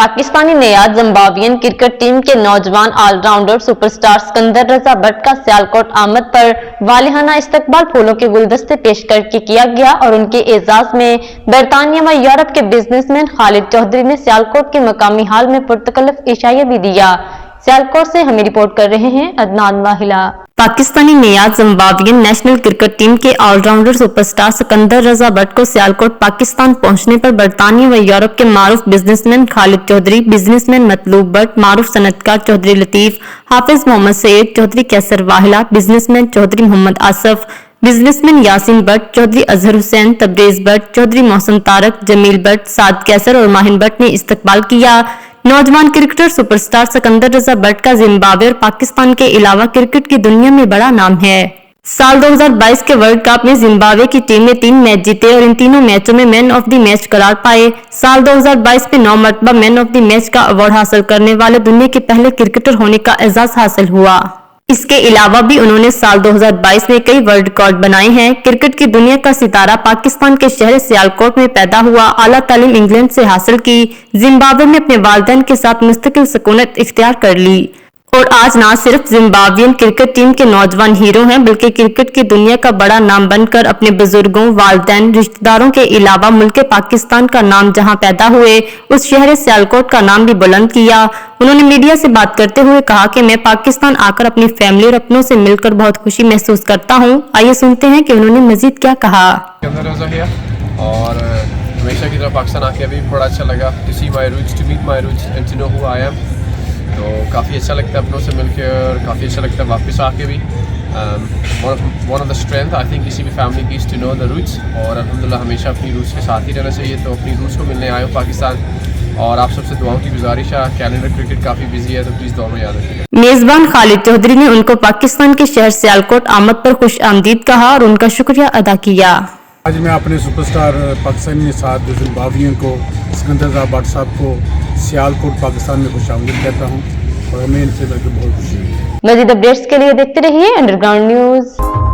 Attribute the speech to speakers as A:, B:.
A: पाकिस्तानी नेयाज Zimbabwean cricket team के नौजवान ऑलराउंडर सुपरस्टार सिकंदर रजा भट्ट का सियालकोट आमद पर वालिहाना इस्तकबाल फूलों के गुलदस्ते पेश करके किया गया और उनके एजाज में बरतानिया व यूरोप के बिजनेसमैन खालिद चौधरी ने सियालकोट के मकामी हाल में पुरतकल्लफ इशाया भी दिया। सियालकोट से हमें रिपोर्ट कर रहे हैं अदनान वाहिला। पाकिस्तानी नेयाज जिम्बाब्वियन नेशनल क्रिकेट टीम के ऑलराउंडर सुपरस्टार सिकंदर रजा भट्ट को सियालकोट पाकिस्तान पहुंचने पर बरतानिया व यूरोप के मारूफ बिजनेसमैन खालिद चौधरी, बिजनेसमैन मतलूब भट्ट, मारूफ सनतकार चौधरी लतीफ, हाफिज मोहम्मद सईद, चौधरी कैसर वाहिला, बिजनेसमैन चौधरी मोहम्मद आसफ, बिजनेसमैन यासीन भट्ट, चौधरी अजहर हुसैन, तबरेज भट्ट, चौधरी मोहसिन तारक, जमील भट्ट, साद कैसर और माहिन भट्ट ने इस्तकबाल किया। नौजवान क्रिकेटर सुपरस्टार सिकंदर रजा भट्ट का जिम्बाब्वे और पाकिस्तान के अलावा क्रिकेट की दुनिया में बड़ा नाम है। साल 2022 के वर्ल्ड कप में जिम्बाब्वे की टीम ने 3 मैच जीते और इन तीनों मैचों में मैन ऑफ द मैच करार पाए। साल 2022 में 9 मरतबा मैन ऑफ द मैच का अवार्ड हासिल करने वाले दुनिया के पहले क्रिकेटर होने का एजाज हासिल हुआ। इसके अलावा भी उन्होंने साल 2022 में कई वर्ल्ड रिकॉर्ड बनाए हैं। क्रिकेट की दुनिया का सितारा पाकिस्तान के शहर सियालकोट में पैदा हुआ, आला तालीम इंग्लैंड से हासिल की, जिम्बाब्वे में अपने वालिदैन के साथ मुस्तकिल सुकूनत इख्तियार कर ली और आज न सिर्फ जिम्बाब्वियन क्रिकेट टीम के नौजवान हीरो हैं बल्कि क्रिकेट की दुनिया का बड़ा नाम बनकर अपने बुजुर्गों, वालिदैन, रिश्तेदारों के अलावा मुल्क पाकिस्तान का नाम जहां पैदा हुए उस शहर सियालकोट का नाम भी बुलंद किया। उन्होंने मीडिया से बात करते हुए कहा कि मैं पाकिस्तान आकर अपनी फैमिली और अपनों से मिलकर बहुत खुशी महसूस करता हूं। आइए सुनते हैं कि उन्होंने मजीद क्या कहा।
B: और हमेशा की तरह पाकिस्तान आके अभी बड़ा अच्छा लगा, to see my roots, to meet my roots and to know who I am. तो काफ़ी अच्छा लगता है अपनों से मिलके और काफ़ी अच्छा लगता है वापस आके भी। One of the strength I think किसी भी फैमिली की is to know the roots और अल्हम्दुलिल्लाह हमेशा अपनी रूट्स के साथ ही रहना चाहिए। तो अपनी रूट्स को मिलने आए हो पाकिस्तान और आप सबसे दुआओं की गुजारिश है। कैलेंडर क्रिकेट काफ़ी बिजी है तो प्लीज़ दुआ में याद रखिएगा।
A: मेजबान खालिद चौधरी ने उनको पाकिस्तान के शहर सियालकोट आमद पर खुश आमदीद कहा और उनका शुक्रिया अदा किया।
C: आज मैं अपने सुपरस्टार पाकिस्तानी साथ जिम्बाब्वियन को सिकंदर रजा भट्ट साहब को सियालकोट पाकिस्तान में खुश आमदीद कहता हूँ और हमें इनसे मिलकर बहुत खुशी हुई।
A: मज़ीद अपडेट्स के लिए देखते रहिए अंडरग्राउंड न्यूज़।